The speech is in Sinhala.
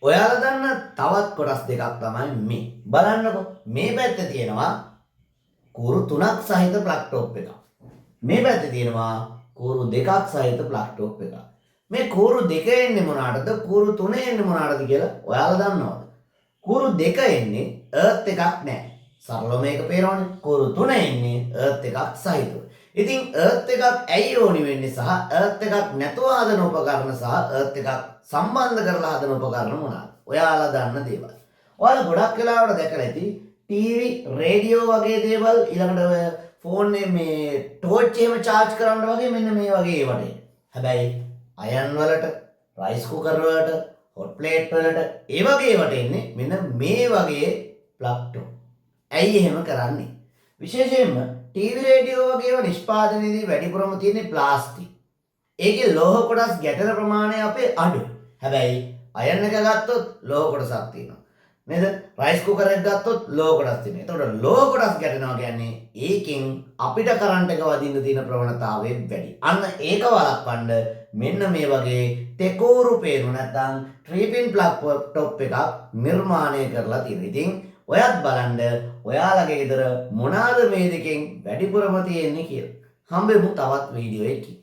ඔයාලා දන්න තවත් කොටස් දෙකක් තමයි මේ. බලන්නකෝ. මේ පැත්තේ තියෙනවා කූරු 3ක් සහිත ප්ලග් ටොප් එකක්. මේ පැත්තේ තියෙනවා කූරු 2ක් සහිත ප්ලග් ටොප් එකක්. මේ කූරු 2 එන්නේ මොනකටද? කූරු 3 එන්නේ මොනකටද කියලා ඔයාලා දන්නවද? කූරු 2 එන්නේ එර්ත් එකක් නැහැ. සරලව මේක පේනවනේ. කූරු 3 එන්නේ එර්ත් එකක් සහිතව. ඉතින් එර්ත් එකක් ඇයි ඕනි වෙන්නේ සහ එර්ත් එකක් නැතුව හදන උපකරණ සහ එර්ත් එකක් සම්බන්ධ කරලා හදන උපකරණ මොනවාද? ඔයාලා දන්න දේවල්. ඔයාලා ගොඩක් වෙලාවට දැකලා ඇති ටීවී, රේඩියෝ වගේ දේවල් ඊළඟට ෆෝන් එකේ මේ ටෝච් එහෙම charge කරන්න වගේ මෙන්න මේ වගේ ඒවට. හැබැයි අයන් වලට, රයිස් කුකර් වලට, හොට් ප්ලේට් වලට ඒ වගේ ඒවට එන්නේ මෙන්න මේ වගේ ප්ලග් ටොප්. ඇයි එහෙම කරන්නේ? විශේෂයෙන්ම ටීවී රේඩියෝ වගේ ඒවා නිෂ්පාදනයේදී වැඩිපුරම තියෙන්නේ ප්ලාස්ටික්. ඒකේ ලෝහ කොටස් ගැටෙන ප්‍රමාණය අපේ අඩුයි. හැබැයි අයන් එක ගත්තොත් ලෝහ කොටසක් තියෙනවා. නේද? රයිස් කුකර් එක ගත්තොත් ලෝහ කොටස් තියෙනවා. එතකොට ලෝහ කොටස් ගැටෙනවා කියන්නේ ඒකෙන් අපිට කරන්ට් එක වදින්න තියෙන ප්‍රවණතාවය වැඩි. අන්න ඒක වළක්වන්න මෙන්න මේ වගේ ටෙකෝරු පේනු නැත්නම් 3-pin plug top එකක් නිර්මාණය කරලා තියෙනවා. ඉතින් ඔයත් බලන්න ඔයාලගේ ගෙදර මොනවාද මේ දෙකෙන් වැඩිපුරම තියෙන්නේ කියලා. හම්බෙමු තවත් වීඩියෝ එකකින්.